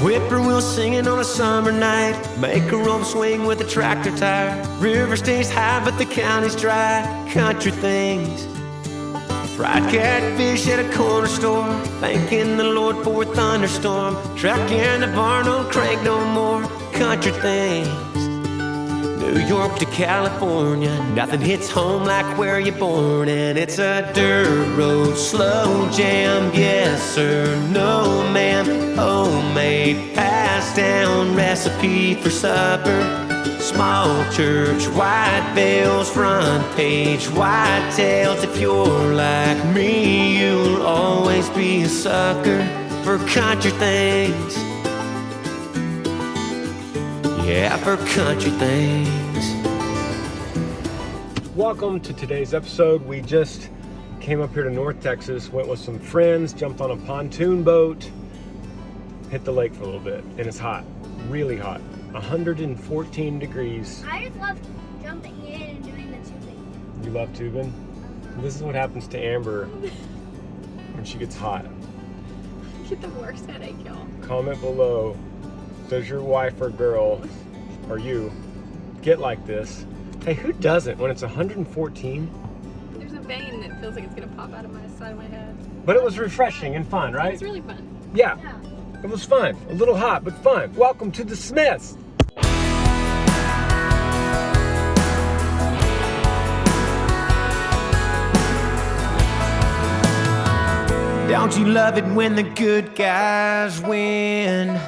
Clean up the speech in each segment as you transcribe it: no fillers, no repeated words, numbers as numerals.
Whippoorwill singing on a summer night. Make a rope swing with a tractor tire. River stays high but the county's dry. Country things. Fried catfish at a corner store. Thanking the Lord for a thunderstorm. Truck in the barn don't crank no more. Country things. New York to California, nothing hits home like where you're born. And it's a dirt road, slow jam, yes or no ma'am. Homemade, passed down recipe for supper. Small church, white veils, front page, white tails. If you're like me, you'll always be a sucker for country things. Yeah, for country things. Welcome to today's episode. We just came up here to North Texas, went with some friends, jumped on a pontoon boat, hit the lake for a little bit, and it's hot, really hot, 114 degrees. I just love jumping in and doing the tubing. You love tubing? This is what happens to Amber when she gets hot. I get the worst headache, y'all. Comment below. Does your wife or girl, or you, get like this? Hey, who doesn't when it's 114? There's a vein that feels like it's gonna pop out of my side of my head. But it was refreshing and fun, right? It was really fun. Yeah, it was fun. A little hot, but fun. Welcome to the Smiths. Don't you love it when the good guys win?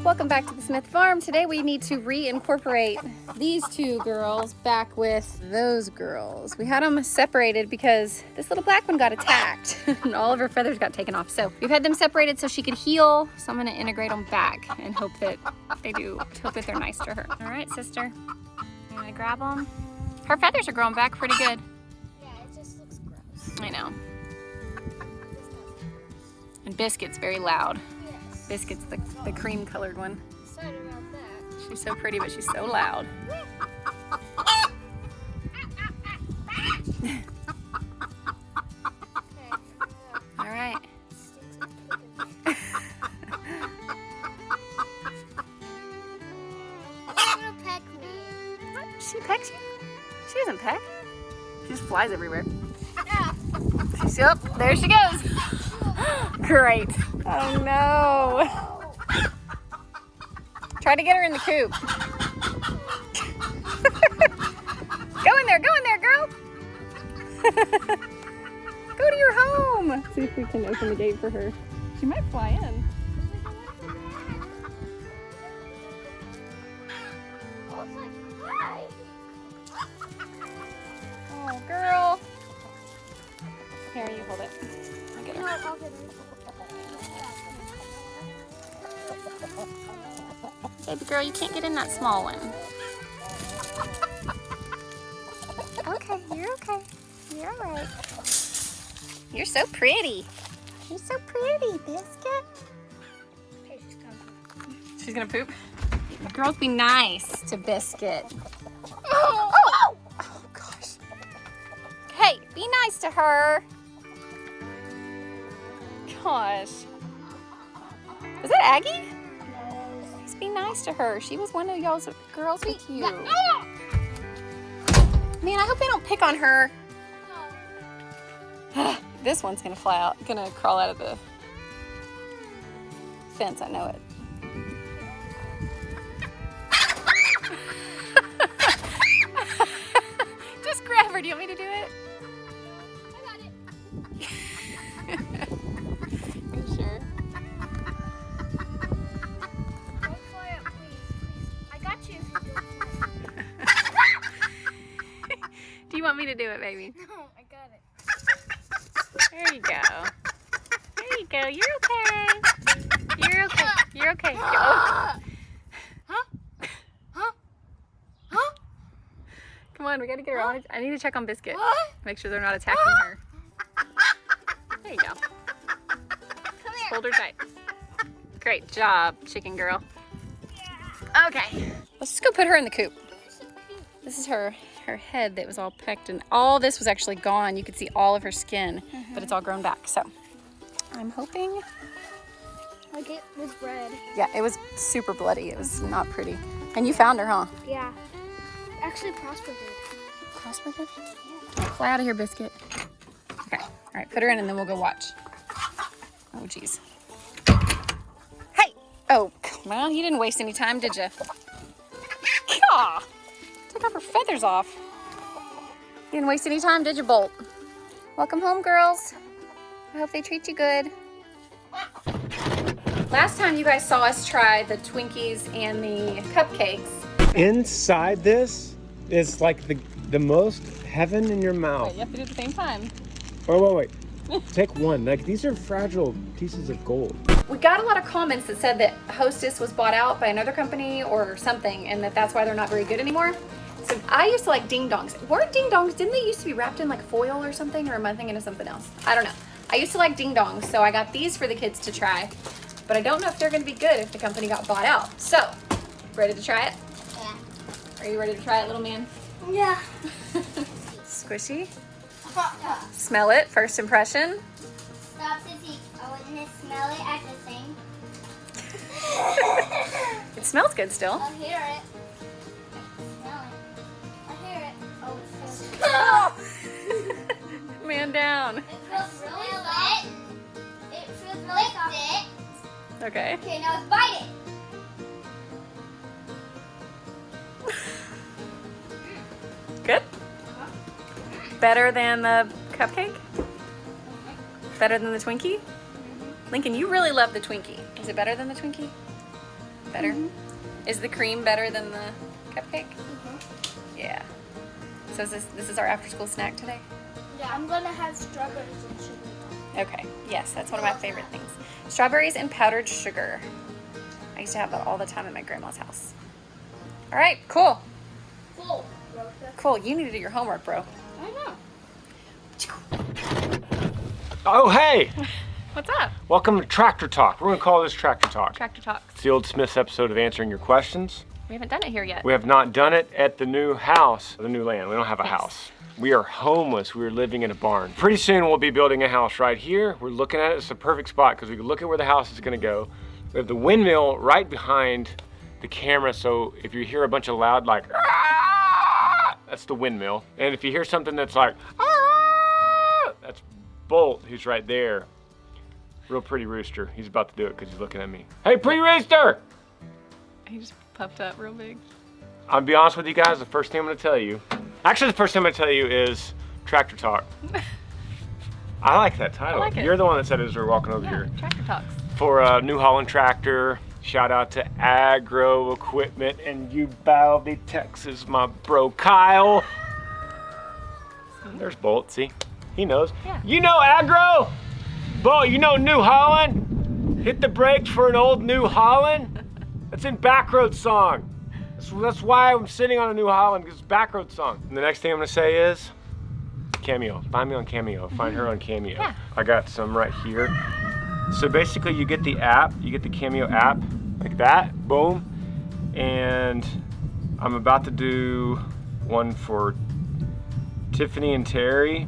Welcome back to the Smith Farm. Today we need to reincorporate these two girls back with those girls. We had them separated because this little black one got attacked and all of her feathers got taken off. So we've had them separated so she could heal. So I'm gonna integrate them back and hope that hope that they're nice to her. All right, sister, you wanna grab them? Her feathers are growing back pretty good. Yeah, it just looks gross. I know. And Biscuit's very loud. Yes. Biscuit's the cream colored one. Excited about that. She's so pretty, but she's so loud. All right. Peck me. She pecks you? She doesn't peck. She just flies everywhere. Yeah. Yep, there she goes. Great. Oh no. Try to get her in the coop. Go in there, girl. Go to your home. See if we can open the gate for her. She might fly in. Oh, girl. Here, you hold it. I'll get her. Baby girl, you can't get in that small one. Okay, you're okay. You're all right. You're so pretty. You're so pretty, Biscuit. Okay, she's coming. She's gonna poop? Girls, be nice to Biscuit. Oh gosh. Hey, be nice to her. Gosh. Was that Aggie? Just be nice to her. She was one of y'all's girls with you. Man, I hope they don't pick on her. This one's gonna gonna crawl out of the fence, I know it. Just grab her, do you want me to do it? I got it. Are you sure? Don't fly up, please. I got you. Do you want me to do it, baby? No, I got it. There you go. There you go. You're okay. You're okay. You're okay. Oh. Come on, we gotta get her on. I need to check on Biscuit. Make sure they're not attacking her. There you go. Come Just here. hold her tight. Great job, chicken girl. Okay, let's just go put her in the coop. This is her head that was all pecked, and all this was actually gone. You could see all of her skin, but it's all grown back. So I'm hoping. Like it was red. Yeah, it was super bloody. It was not pretty. And you found her, huh? Yeah. Actually, Prosper did. Prosper did? Yeah. Fly out of here, Biscuit. Okay, all right, put her in and then we'll go watch. Oh, geez. Hey! Oh, well, you didn't waste any time, did you? Aw! Took off her feathers off. You didn't waste any time, did you, Bolt? Welcome home, girls. I hope they treat you good. Last time you guys saw us try the Twinkies and the cupcakes. Inside this is like the most heaven in your mouth. Wait, you have to do it at the same time. Oh, wait. Take one. Like, these are fragile pieces of gold. We got a lot of comments that said that Hostess was bought out by another company or something, and that's why they're not very good anymore. So I used to like ding dongs. Weren't ding dongs, didn't they used to be wrapped in like foil or something, or am I thinking of something else? I don't know. I used to like ding dongs, so I got these for the kids to try, but I don't know if they're gonna be good if the company got bought out. So, ready to try it? Yeah. Are you ready to try it, little man? Yeah. Squishy. Smell it, first impression. Stop, Sissy. I wouldn't smell it at the same. It smells good still. I hear it. Smell it. I hear it. Oh, it smells. Man down. It feels really soft. It feels really soft. Okay. Okay, now let's bite it. Good? Better than the cupcake? Better than the Twinkie? Lincoln, you really love the Twinkie. Is it better than the Twinkie? Better? Is the cream better than the cupcake? Yeah. So this is our after school snack today? Yeah, I'm gonna have strawberries and sugar. Okay. Yes, that's one of my favorite things. Strawberries and powdered sugar. I used to have that all the time at my grandma's house. All right, cool. Cool. Cool, you need to do your homework, bro. I know. Oh, hey! What's up? Welcome to Tractor Talk. We're going to call this Tractor Talk. Tractor Talks. It's the old Smith's episode of answering your questions. We haven't done it here yet. We have not done it at the new house, the new land. We don't have a house. We are homeless. We are living in a barn. Pretty soon we'll be building a house right here. We're looking at it. It's a perfect spot because we can look at where the house is going to go. We have the windmill right behind the camera, so if you hear a bunch of loud like, "Ah!" that's the windmill. And if you hear something that's like, "Ah!" that's Bolt, who's right there. Real pretty rooster. He's about to do it because he's looking at me. Hey, pretty rooster! He just puffed up real big. I'll be honest with you guys, the first thing I'm going to tell you, actually the first thing I'm going to tell you is Tractor Talk. I like that title. I like it. You're the one that said it as we're walking over here. Tractor Talks. For New Holland Tractor, shout out to Agro Equipment in Uvalde, Texas, my bro Kyle. There's Bolt, see? He knows. Yeah. You know Agro? Bolt, you know New Holland? Hit the brakes for an old New Holland? That's in Backroad song. That's why I'm sitting on a New Holland, because it's Backroad song. And the next thing I'm gonna say is Cameo. Find me on Cameo. Find her on Cameo. Yeah. I got some right here. So basically you get the app, you get the Cameo app, like that, boom. And I'm about to do one for Tiffany and Terry,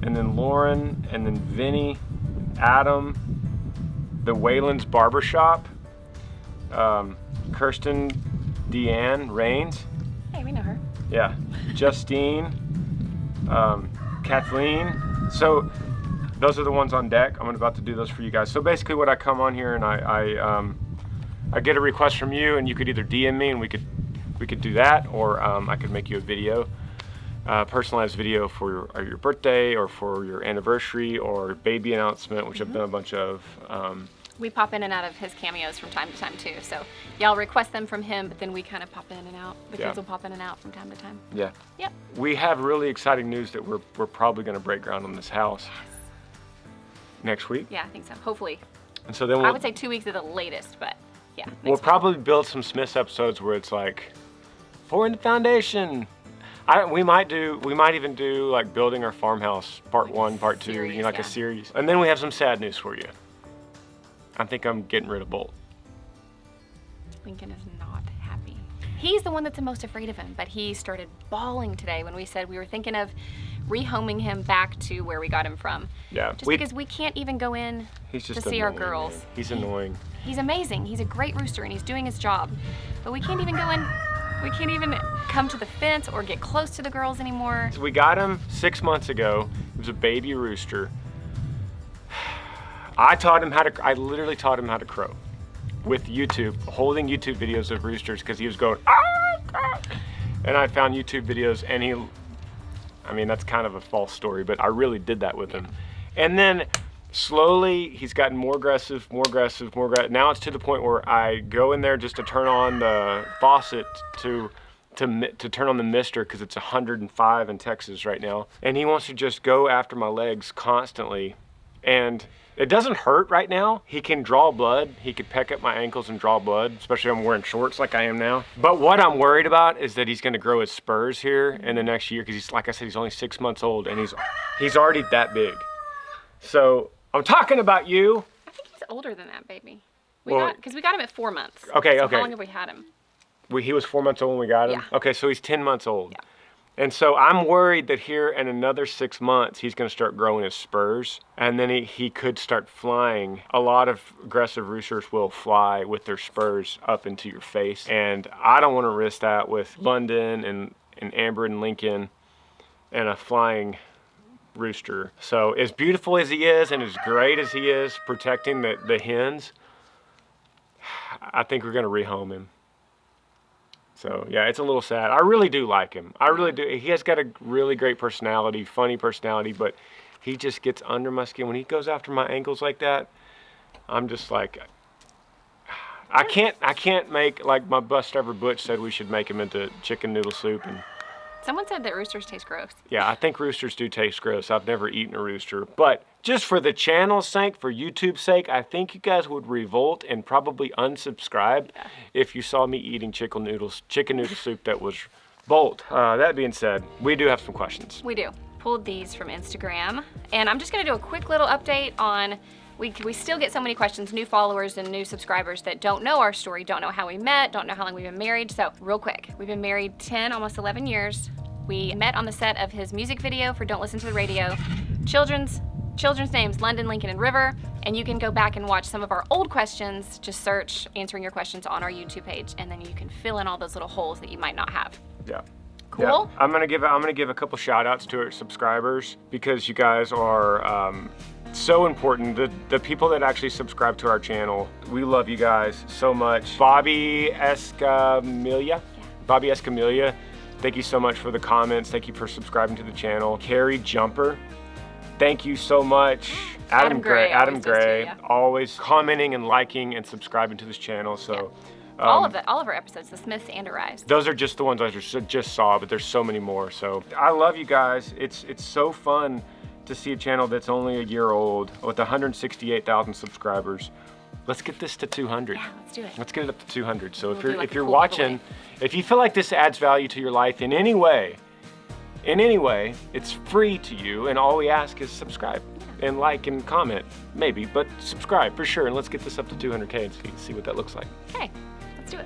and then Lauren, and then Vinny, Adam, the Wayland's Barbershop, Kirsten, Deanne, Rains. Hey, we know her. Yeah, Justine, Kathleen. So those are the ones on deck. I'm about to do those for you guys. So basically what I come on here and I get a request from you, and you could either DM me and we could do that, or I could make you a video, personalized video for your birthday or for your anniversary or baby announcement, which I've done a bunch of. We pop in and out of his cameos from time to time too. So y'all request them from him, but then we kind of pop in and out. The kids will pop in and out from time to time. Yeah. Yep. We have really exciting news that we're probably going to break ground on this house next week. Yeah, I think so. Hopefully. And so then I would say 2 weeks at the latest, but yeah. We'll probably build some Smith's episodes where it's like pouring the foundation. We might even do like building our farmhaus, part 1, part 2, series, you know, like a series. And then we have some sad news for you. I think I'm getting rid of Bolt. Lincoln is not happy. He's the one that's the most afraid of him, but he started bawling today when we said we were thinking of rehoming him back to where we got him from. Yeah. Just because we can't even go in He's just to see our annoying, girls. man. He's annoying. He's amazing. He's a great rooster and he's doing his job. But we can't even go in, we can't even come to the fence or get close to the girls anymore. So we got him 6 months ago. He was a baby rooster. I literally taught him how to crow with YouTube, holding YouTube videos of roosters because he was going, ah, ah. And I found YouTube videos and I mean, that's kind of a false story, but I really did that with him. And then slowly he's gotten more aggressive, more aggressive, more aggressive. Now it's to the point where I go in there just to turn on the faucet to turn on the mister because it's 105 in Texas right now. And he wants to just go after my legs constantly. And it doesn't hurt right now. He can draw blood. He could peck at my ankles and draw blood, especially if I'm wearing shorts like I am now. But what I'm worried about is that he's gonna grow his spurs here in the next year because he's, like I said, he's only 6 months old and he's already that big. So I'm talking about you. I think he's older than that, baby. Because we got him at 4 months. Okay, so okay. How long have we had him? He was 4 months old when we got him? Yeah. Okay, so he's 10 months old. Yeah. And so I'm worried that here in another 6 months, he's gonna start growing his spurs and then he could start flying. A lot of aggressive roosters will fly with their spurs up into your face. And I don't wanna risk that with London and Amber and Lincoln and a flying rooster. So as beautiful as he is and as great as he is protecting the hens, I think we're gonna rehome him. So yeah, it's a little sad. I really do like him. I really do. He has got a really great personality, funny personality, but he just gets under my skin. When he goes after my ankles like that, I'm just like, I can't make, like my bus driver Butch said we should make him into chicken noodle soup. And Someone said that roosters taste gross. yeah, I think roosters do taste gross. I've never eaten a rooster, but just for the channel's sake, for YouTube's sake, I think you guys would revolt and probably unsubscribe if you saw me eating chicken noodle soup that was bolt. That being said, we do have some questions. We do. Pulled these from Instagram. And I'm just gonna do a quick little update on, we still get so many questions, new followers and new subscribers that don't know our story, don't know how we met, don't know how long we've been married. So real quick, we've been married 10, almost 11 years. We met on the set of his music video for Don't Listen to the Radio. Children's names, London, Lincoln, and River. And you can go back and watch some of our old questions. Just search answering your questions on our YouTube page, and then you can fill in all those little holes that you might not have. Yeah. Cool. Yeah. I'm gonna give a couple shout outs to our subscribers because you guys are so important. The people that actually subscribe to our channel, we love you guys so much. Bobby Escamilla. Thank you so much for the comments. Thank you for subscribing to the channel. Carrie Jumper, thank you so much. Adam Gray, always commenting and liking and subscribing to this channel. So all of our episodes, the Smiths and Arise. Those are just the ones I just saw, but there's so many more. So I love you guys. It's so fun to see a channel that's only a year old with 168,000 subscribers. Let's get this to 200. Yeah, let's do it. Let's get it up to 200. So We'll if you're watching, if you feel like this adds value to your life in any way, it's free to you, and all we ask is subscribe and like and comment, maybe, but subscribe for sure. And let's get this up to 200K and see what that looks like. Okay, let's do it.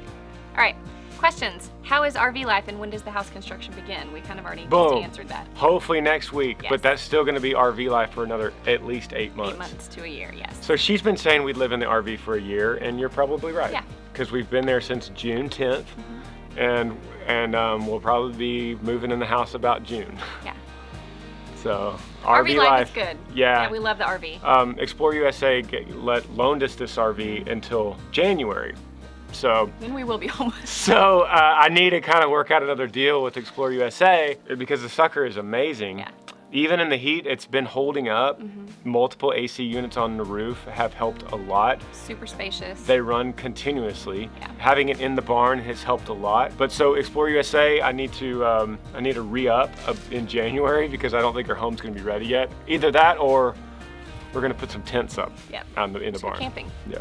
All right, questions. How is RV life and when does the house construction begin? We kind of already just answered that. Hopefully next week, Yes. but that's still gonna be RV life for another at least 8 months. 8 months to a year, yes. So she's been saying we'd live in the RV for a year, and you're probably right. Yeah. Because we've been there since June 10th, and we'll probably be moving in the house about June. Yeah. So RV life is good. Yeah. We love the RV. Explore USA loaned us this RV until January. So Then we will be homeless. So I need to kind of work out another deal with Explore USA because the sucker is amazing. Yeah. Even in the heat, it's been holding up. Multiple AC units on the roof have helped a lot. Super spacious. They run continuously. Yeah. Having it in the barn has helped a lot. But so Explore USA, I need to re-up in January because I don't think our home's gonna be ready yet. Either that or we're gonna put some tents up in the barn. Camping. Yeah.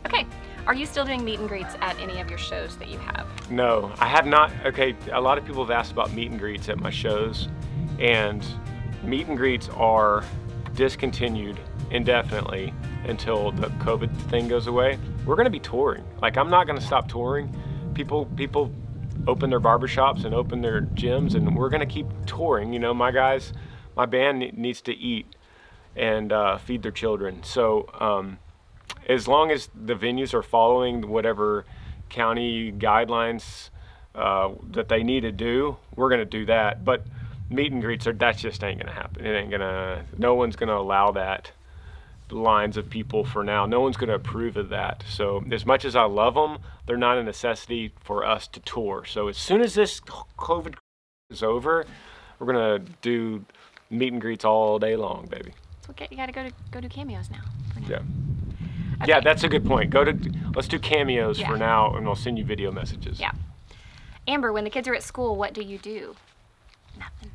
Okay. Are you still doing meet and greets at any of your shows that you have? No, I have not. Okay, a lot of people have asked about meet and greets at my shows, and meet and greets are discontinued indefinitely until the COVID thing goes away. We're gonna be touring. Like, I'm not gonna stop touring. People open their barbershops and open their gyms, and we're gonna keep touring. You know, my band needs to eat and feed their children. So as long as the venues are following whatever county guidelines that they need to do, we're gonna do that. But meet and greets, that just ain't gonna happen. No one's gonna allow that. Lines of people for now. No one's gonna approve of that. So as much as I love them, they're not a necessity for us to tour. So as soon as this COVID is over, we're gonna do meet and greets all day long, baby. Okay, you gotta go do cameos now. Yeah. Okay. Yeah, that's a good point. Let's do cameos for now, and I'll send you video messages. Yeah. Amber, when the kids are at school, what do you do? Nothing.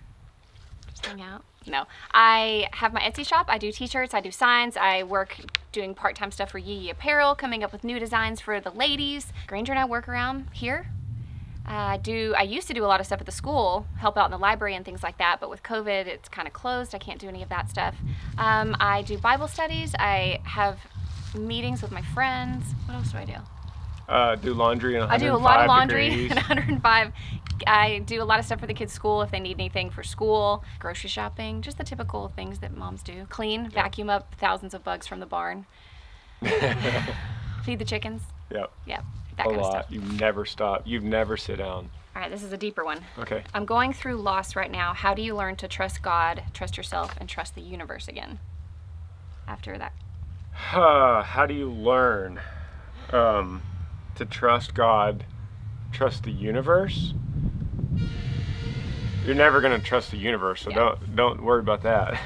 Just hang out. No. I have my Etsy shop. I do t-shirts, I do signs, I work doing part-time stuff for Yee Yee Apparel, coming up with new designs for the ladies. Granger and I work around here. I used to do a lot of stuff at the school, help out in the library and things like that, but with COVID, it's kind of closed. I can't do any of that stuff. I do Bible studies. I have meetings with my friends. What else do I do? Do laundry in 105 I do a lot of laundry degrees. at 105. I do a lot of stuff for the kids' school if they need anything for school, grocery shopping, just the typical things that moms do. Clean, vacuum up thousands of bugs from the barn, feed the chickens. Yep. Yep, that kind of stuff. You never stop. You never sit down. All right, this is a deeper one. Okay. I'm going through loss right now. How do you learn to trust God, trust yourself, and trust the universe again after that? How do you learn to trust God, trust the universe? You're never going to trust the universe, so don't worry about that.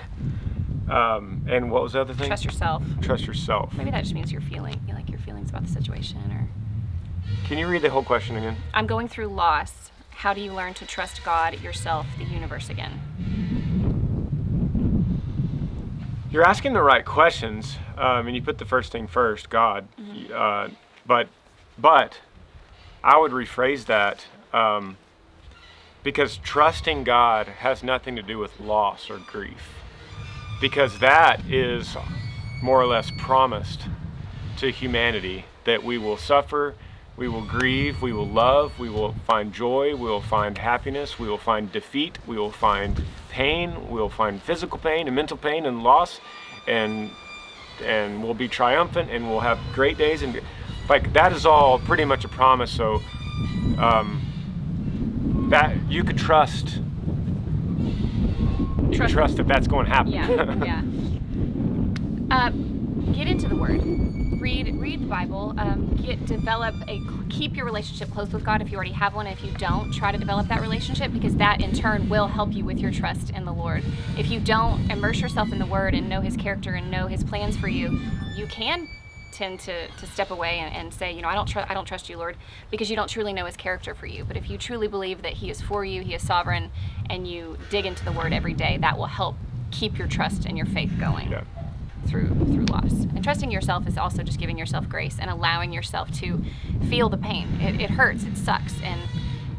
And what was the other thing? Trust yourself. Trust yourself. Maybe that just means your feelings about the situation. Or Can you read the whole question again? I'm going through loss. How do you learn to trust God, yourself, the universe again? You're asking the right questions, and you put the first thing first, God. Mm-hmm. But I would rephrase that because trusting God has nothing to do with loss or grief, because that is more or less promised to humanity, that we will suffer, we will grieve, we will love, we will find joy, we will find happiness, we will find defeat, we will find pain, we will find physical pain and mental pain and loss, and we'll be triumphant, and we'll have great days, and like that is all pretty much a promise. So that you could trust that that's going to happen. Yeah. Get into the Word. Read the Bible. Keep your relationship close with God if you already have one. If you don't, try to develop that relationship, because that in turn will help you with your trust in the Lord. If you don't immerse yourself in the Word and know His character and know His plans for you, you can tend to step away and say, I don't trust you, Lord, because you don't truly know His character for you. But if you truly believe that He is for you, He is sovereign, and you dig into the Word every day, that will help keep your trust and your faith going through loss. And trusting yourself is also just giving yourself grace and allowing yourself to feel the pain. It hurts, it sucks, and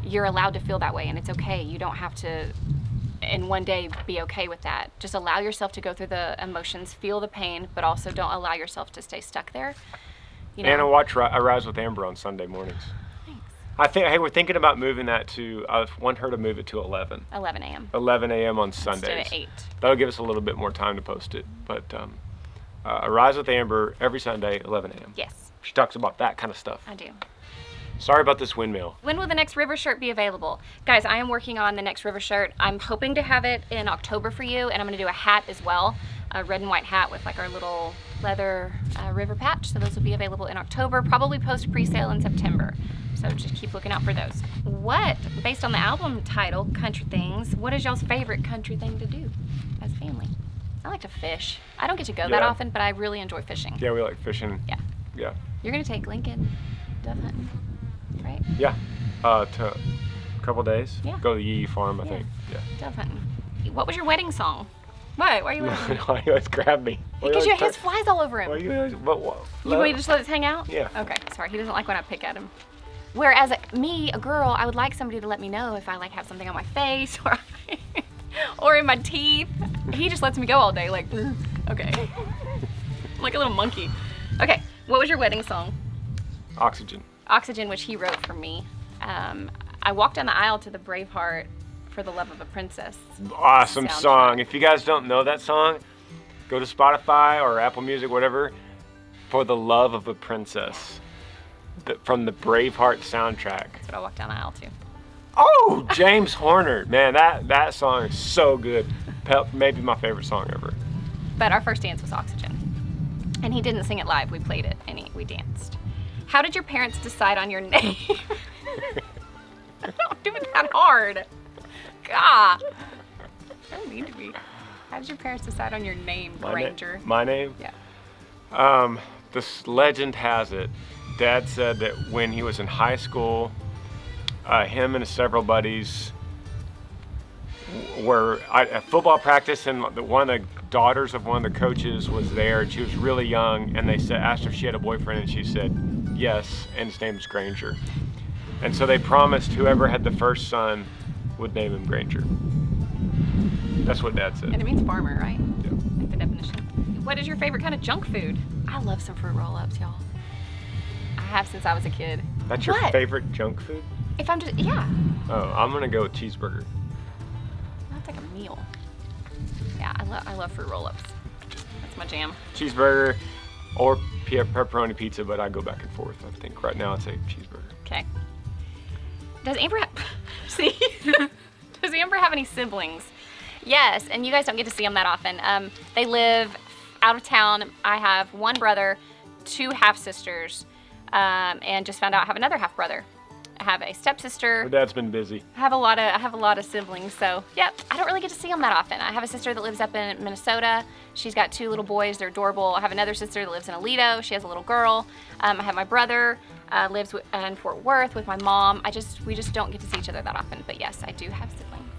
you're allowed to feel that way, and it's okay. You don't have to in one day be okay with that. Just allow yourself to go through the emotions, feel the pain, but also don't allow yourself to stay stuck there. And I watch Rise with Amber on Sunday mornings. Thanks. We're thinking about moving that to, I want her to move it to 11 a.m. 11 a.m. on Sundays. Instead of 8. That'll give us a little bit more time to post it. But Rise with Amber every Sunday, 11 a.m. Yes. She talks about that kind of stuff. I do. Sorry about this windmill. When will the next river shirt be available? Guys, I am working on the next river shirt. I'm hoping to have it in October for you, and I'm gonna do a hat as well, a red and white hat with like our little leather river patch. So those will be available in October, probably post pre-sale in September. So just keep looking out for those. Based on the album title, Country Things, what is y'all's favorite country thing to do as a family? I like to fish. I don't get to go that often, but I really enjoy fishing. Yeah, we like fishing. Yeah. You're gonna take Lincoln dove hunting, right? Yeah, to a couple days. Yeah. Go to the Yee Yee farm, I think. Yeah. Dove hunting. What was your wedding song? Why are you laughing? Why you always grab me? Because his flies all over him. Why you always, You want me to just let it hang out? Yeah. Okay, sorry. He doesn't like when I pick at him. Whereas me, a girl, I would like somebody to let me know if I like have something on my face or in my teeth. He just lets me go all day, like, okay. I'm like a little monkey. Okay, what was your wedding song? Oxygen. Oxygen, which he wrote for me. I walked down the aisle to the Braveheart for the Love of a Princess. Awesome soundtrack. song. If you guys don't know that song, go to Spotify or Apple Music, whatever, For the Love of a Princess, from the Braveheart soundtrack. That's what I walked down the aisle to. Oh, James Horner. Man, that song is so good. Maybe my favorite song ever. But our first dance was Oxygen. And he didn't sing it live. We played it and we danced. How did your parents decide on your name? Don't do it that hard. God. I don't need to be. How did your parents decide on your name, Granger? My name? Yeah. This legend has it, Dad said that when he was in high school, him and several buddies were at football practice, and one of the daughters of one of the coaches was there, and she was really young, and they asked her if she had a boyfriend, and she said yes, and his name is Granger. And so they promised whoever had the first son would name him Granger. That's what Dad said. And it means farmer, right? Yeah. Like the definition. What is your favorite kind of junk food? I love some fruit roll-ups, y'all. I have since I was a kid. That's your What? favorite junk food? If I'm just, yeah. Oh, I'm gonna go with cheeseburger. That's like a meal. Yeah, I love fruit roll-ups. That's my jam. Cheeseburger or pepperoni pizza, but I go back and forth. I think right now I'd say cheeseburger. Okay. Does Amber have, see? Does Amber have any siblings? Yes, and you guys don't get to see them that often. They live out of town. I have one brother, 2 half-sisters, and just found out I have another half-brother. I have a stepsister. My dad's been busy. I have a lot of siblings, so yep. I don't really get to see them that often. I have a sister that lives up in Minnesota. She's got 2 little boys. They're adorable. I have another sister that lives in Aledo. She has a little girl. I have my brother lives in Fort Worth with my mom. We just don't get to see each other that often. But yes, I do have siblings.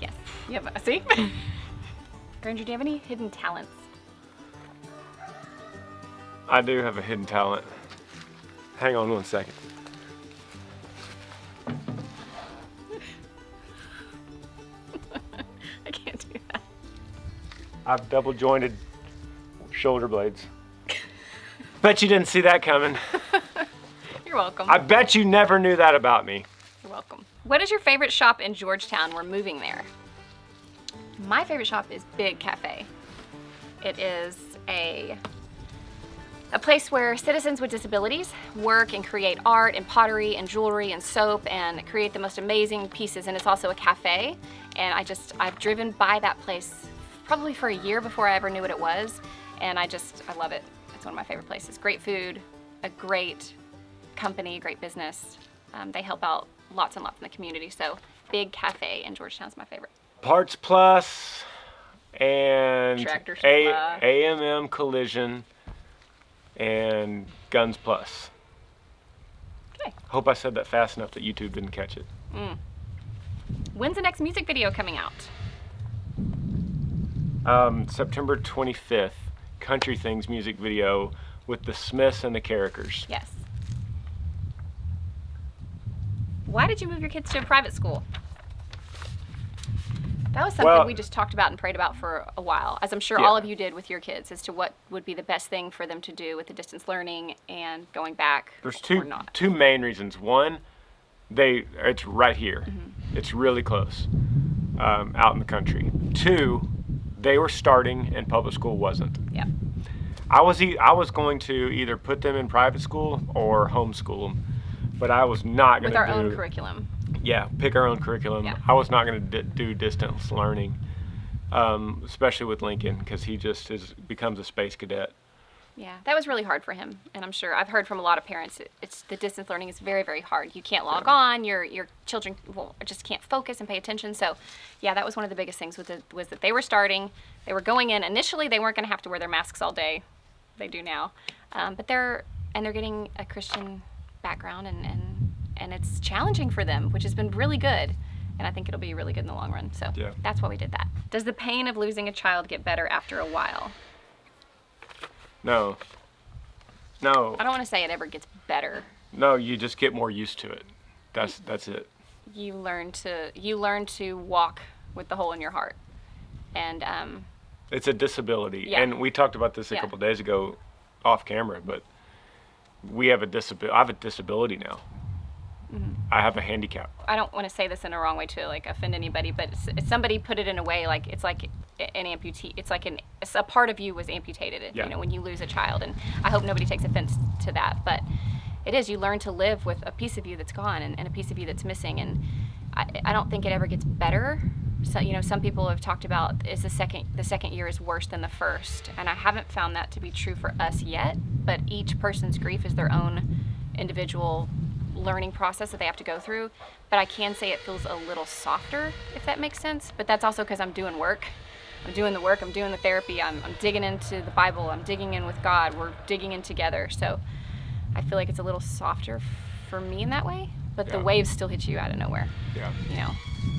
Yes. You have see? Granger, do you have any hidden talents? I do have a hidden talent. Hang on one second. I can't do that. I've double jointed shoulder blades. Bet you didn't see that coming. You're welcome. I bet you never knew that about me. You're welcome. What is your favorite shop in Georgetown? We're moving there. My favorite shop is Big Cafe. It is a place where citizens with disabilities work and create art and pottery and jewelry and soap and create the most amazing pieces. And it's also a cafe. And I've driven by that place probably for a year before I ever knew what it was. And I love it. It's one of my favorite places. Great food, a great company, great business. They help out lots and lots in the community. So Big Cafe in Georgetown is my favorite. Parts Plus and Tractor Supply. AMM Collision and Guns Plus. Okay. Hope I said that fast enough that YouTube didn't catch it. When's the next music video coming out? September 25th, Country Things music video with the Smiths and the Carrickers. Yes. Why did you move your kids to a private school? That was something we just talked about and prayed about for a while, as I'm sure all of you did with your kids, as to what would be the best thing for them to do with the distance learning and going back. There's or not. two main reasons. One, it's right here. It's really close, out in the country. 2, they were starting and public school wasn't. Yeah. I was going to either put them in private school or homeschool them, but I was not going to With our own curriculum. Yeah, pick our own curriculum. Yeah. I was not going to do distance learning, especially with Lincoln, because he just becomes a space cadet. Yeah, that was really hard for him, and I'm sure I've heard from a lot of parents. It's the distance learning is very, very hard. You can't log on. Your children just can't focus and pay attention. So, yeah, that was one of the biggest things was that they were starting. They were going in. Initially, they weren't going to have to wear their masks all day. They do now, but they're getting a Christian background, and it's challenging for them, which has been really good. And I think it'll be really good in the long run. So that's why we did that. Does the pain of losing a child get better after a while? No. I don't want to say it ever gets better. No, you just get more used to it. That's it. You learn to walk with the hole in your heart, and it's a disability. Yeah. And we talked about this a couple days ago, off camera. But I have a disability now. I have a handicap. I don't want to say this in a wrong way to like offend anybody, but somebody put it in a way like it's like an amputee. It's like a part of you was amputated. Yeah. You know, when you lose a child, and I hope nobody takes offense to that, but it is. You learn to live with a piece of you that's gone and a piece of you that's missing, and I don't think it ever gets better. So you know, some people have talked about the second year is worse than the first, and I haven't found that to be true for us yet. But each person's grief is their own individual learning process that they have to go through. But I can say it feels a little softer, if that makes sense. But that's also because I'm doing work. I'm doing the work, I'm doing the therapy, I'm digging into the Bible, I'm digging in with God, we're digging in together. So I feel like it's a little softer for me in that way, but the waves still hit you out of nowhere. Yeah. You know,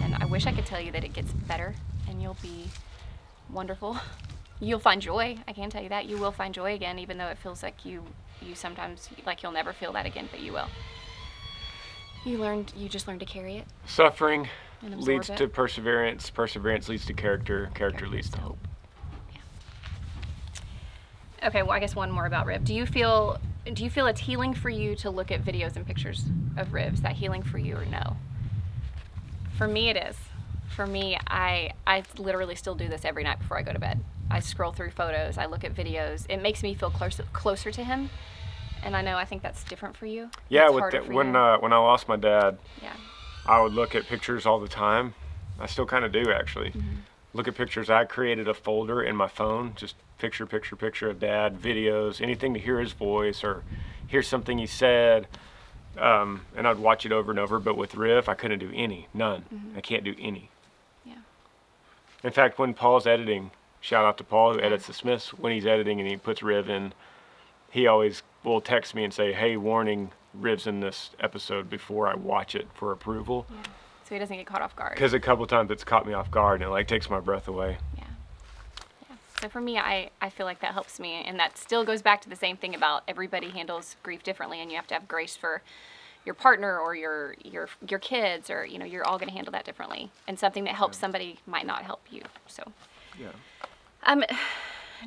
and I wish I could tell you that it gets better and you'll be wonderful. You'll find joy, I can tell you that. You will find joy again, even though it feels like you sometimes, like you'll never feel that again, but you will. You just learn to carry it. Suffering And leads absorb to it. perseverance. Perseverance leads to character. Character leads to hope. Okay, well, I guess one more about Riv. Do you feel it's healing for you to look at videos and pictures of Riv? Is that healing for you or no? For me, it is. For me, I literally still do this every night before I go to bed. I scroll through photos, I look at videos. It makes me feel closer to him. And I think that's different for you. Yeah, It's harder for when you. I lost my dad, Yeah. I would look at pictures all the time. I still kind of do, actually. Look at pictures. I created a folder in my phone, just picture of dad, videos, anything to hear his voice or hear something he said. And I'd watch it over and over. But with Riv, I couldn't do none. I can't do any. Yeah. In fact, when Paul's editing, shout out to Paul who edits the Smiths, when he's editing and he puts Riv in, he always will text me and say, hey, warning, Riv's in this episode before I watch it for approval. Yeah. So he doesn't get caught off guard. Because a couple times it's caught me off guard and it like takes my breath away. Yeah. So for me, I feel like that helps me, and that still goes back to the same thing about everybody handles grief differently, and you have to have grace for your partner or your kids, or you know, you're all going to handle that differently, and something that helps somebody might not help you. So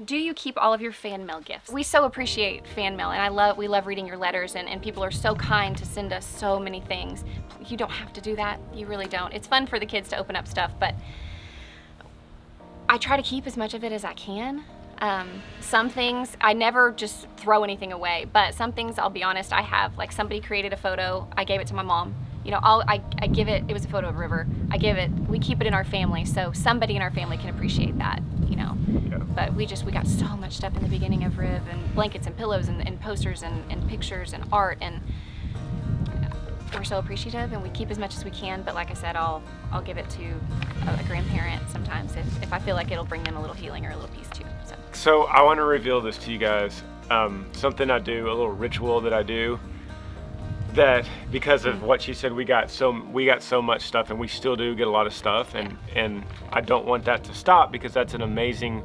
do you keep all of your fan mail gifts? We so appreciate fan mail, and we love reading your letters, and people are so kind to send us so many things. You don't have to do that. You really don't. It's fun for the kids to open up stuff, but I try to keep as much of it as I can. Some things, I never just throw anything away, but some things, I'll be honest, I have. Like somebody created a photo, I gave it to my mom. You know, I give it was a photo of River. I give it, we keep it in our family, so somebody in our family can appreciate that, you know. Yeah. But we got so much stuff in the beginning of Riv, and blankets and pillows and posters and pictures and art, and we're so appreciative, and we keep as much as we can. But like I said, I'll give it to a grandparent sometimes if I feel like it'll bring them a little healing or a little peace too. So I want to reveal this to you guys. Something I do, a little ritual that I do, that because of what she said, we got so much stuff, and we still do get a lot of stuff, and I don't want that to stop, because that's an amazing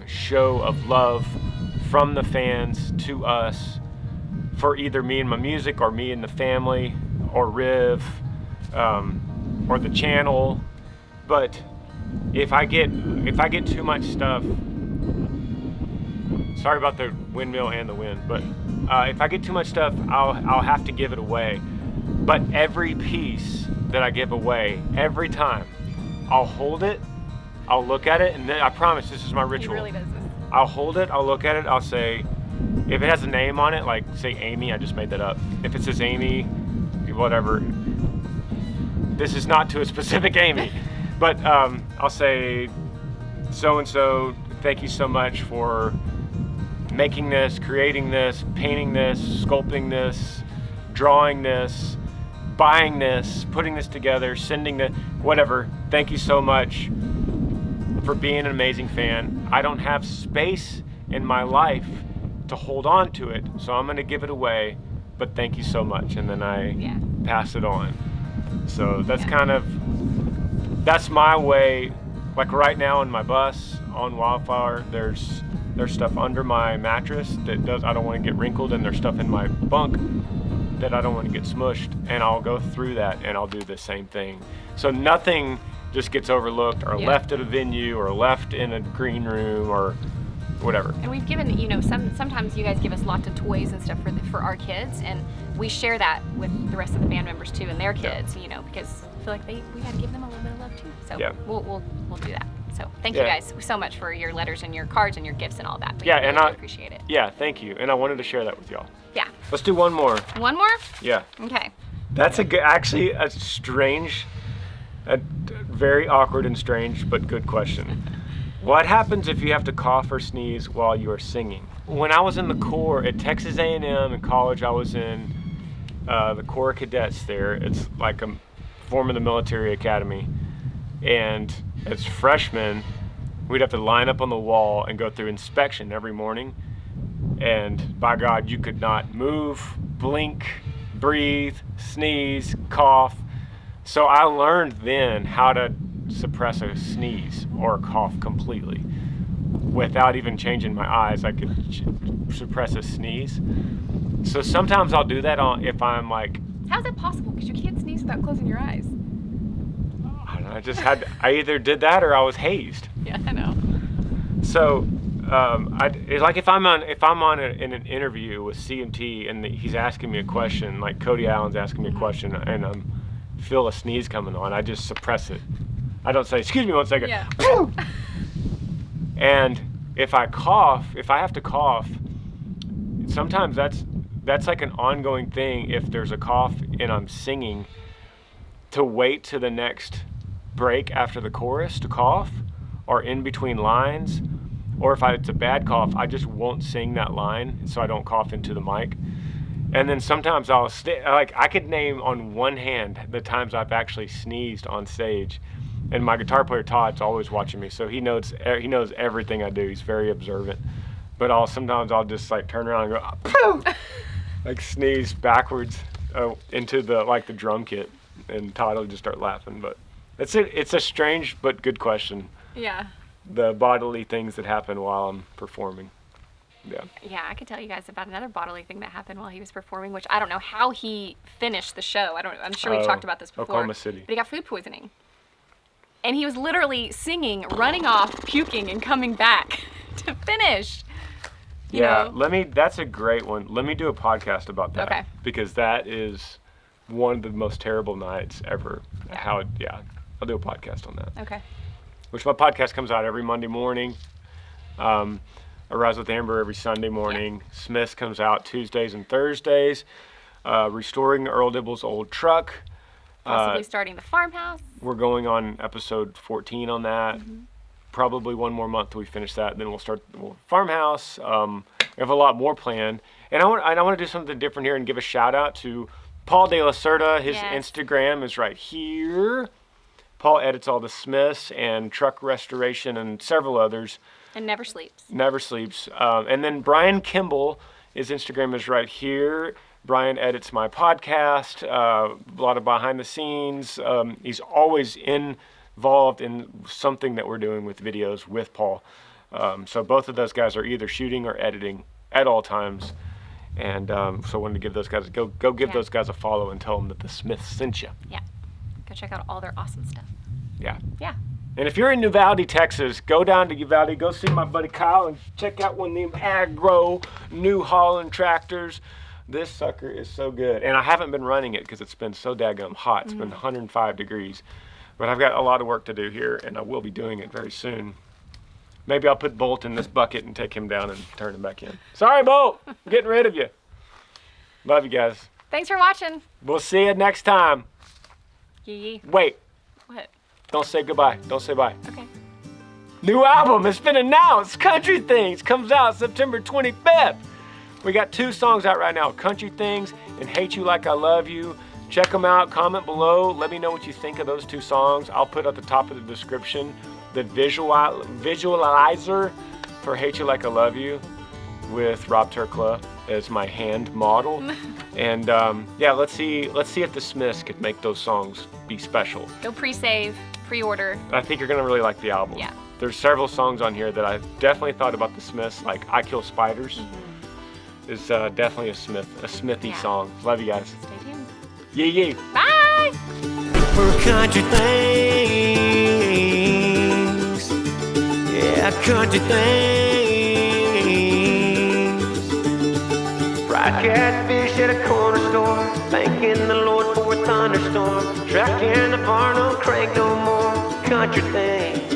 show of love from the fans to us, for either me and my music, or me and the family, or Riv, or the channel. But if I get too much stuff, sorry about the windmill and the wind, but if I get too much stuff, I'll have to give it away. But every piece that I give away, every time, I'll hold it, I'll look at it, and then I promise this is my ritual. He really does this. I'll hold it, I'll look at it, I'll say, if it has a name on it, like say Amy, I just made that up. If it says Amy, whatever, this is not to a specific Amy, but I'll say, so-and-so, thank you so much for making this, creating this, painting this, sculpting this, drawing this, buying this, putting this together, sending the, whatever. Thank you so much for being an amazing fan. I don't have space in my life to hold on to it, so I'm gonna give it away, but thank you so much, and then I pass it on. So that's that's my way. Like right now in my bus on Wildflower, there's stuff under my mattress I don't want to get wrinkled, and there's stuff in my bunk that I don't want to get smushed, and I'll go through that and I'll do the same thing. So nothing just gets overlooked or left at a venue or left in a green room or whatever. And we've given, you know, sometimes you guys give us lots of toys and stuff for our kids, and we share that with the rest of the band members too and their kids, you know, because I feel like we got to give them a little bit of love too. So we'll do that. So thank you guys so much for your letters and your cards and your gifts and all that. We really appreciate it. Yeah, thank you. And I wanted to share that with y'all. Yeah. Let's do one more. One more? Yeah. Okay. That's actually a strange, a very awkward and strange, but good question. What happens if you have to cough or sneeze while you are singing? When I was in the Corps at Texas A&M in college, I was in the Corps of Cadets there. It's like a form of the military academy. And as freshmen, we'd have to line up on the wall and go through inspection every morning. And by God, you could not move, blink, breathe, sneeze, cough. So I learned then how to suppress a sneeze or a cough completely. Without even changing my eyes, I could suppress a sneeze. So sometimes I'll do that if I'm like... How's that possible? Because you can't sneeze without closing your eyes. I don't know, I either did that or I was hazed. Yeah, I know. So, it's like if I'm on in an interview with CMT and he's asking me a question, like Cody Allen's asking me a question, and I feel a sneeze coming on, I just suppress it. I don't say, "Excuse me, 1 second." Yeah. And if I have to cough, sometimes that's like an ongoing thing. If there's a cough and I'm singing, to wait to the next break after the chorus to cough, or in between lines, or if it's a bad cough, I just won't sing that line so I don't cough into the mic. And then sometimes I'll I could name on one hand the times I've actually sneezed on stage. And my guitar player Todd's always watching me, so he knows everything I do. He's very observant. But sometimes I'll just like turn around and go, like sneeze backwards into the drum kit, and Todd will just start laughing. But it's a strange but good question. Yeah. The bodily things that happen while I'm performing. Yeah. Yeah, I could tell you guys about another bodily thing that happened while he was performing, which I don't know how he finished the show. I'm sure we've talked about this before. Oklahoma City. But he got food poisoning. And he was literally singing, running off, puking, and coming back to finish. You know? That's a great one. Let me do a podcast about that. Okay. Because that is one of the most terrible nights ever. Yeah. I'll do a podcast on that. Okay. Which my podcast comes out every Monday morning. Arise with Amber every Sunday morning. Yeah. Smith's comes out Tuesdays and Thursdays. Restoring Earl Dibble's old truck. Possibly starting the farmhouse. We're going on episode 14 on that. Mm-hmm. Probably one more month till we finish that. Then we'll start farmhouse. We have a lot more planned. And I want to do something different here and give a shout out to Paul De La Cerda. His Instagram is right here. Paul edits all the Smiths and Truck Restoration and several others. And never sleeps. Never sleeps. And then Brian Kimball, his Instagram is right here. Brian edits my podcast, a lot of behind the scenes. He's always involved in something that we're doing with videos with Paul. So both of those guys are either shooting or editing at all times. And so I wanted to give those guys, go give those guys a follow and tell them that the Smiths sent you. Yeah. Go check out all their awesome stuff. Yeah. Yeah. And if you're in Uvalde, Texas, go down to Uvalde, go see my buddy Kyle and check out one of them Agro New Holland tractors. This sucker is so good. And I haven't been running it because it's been so daggum hot. It's been 105 degrees. But I've got a lot of work to do here, and I will be doing it very soon. Maybe I'll put Bolt in this bucket and take him down and turn him back in. Sorry, Bolt. I'm getting rid of you. Love you guys. Thanks for watching. We'll see you next time. Yee. Wait. What? Don't say goodbye. Don't say bye. Okay. New album has been announced. Country Things comes out September 25th. We got 2 songs out right now, Country Things and Hate You Like I Love You. Check them out, comment below, let me know what you think of those 2 songs. I'll put at the top of the description the visualizer for Hate You Like I Love You with Rob Turkla as my hand model. And let's see if the Smiths could make those songs be special. Go pre-save, pre-order. I think you're gonna really like the album. Yeah. There's several songs on here that I definitely thought about the Smiths, like I Kill Spiders. Is definitely a Smithy song. Love you guys. Stay tuned. Yee. Bye. For country things, yeah, country things. Fried catfish at a corner store, thanking the Lord for a thunderstorm. Tractor in the barn, don't crank no more. Country things.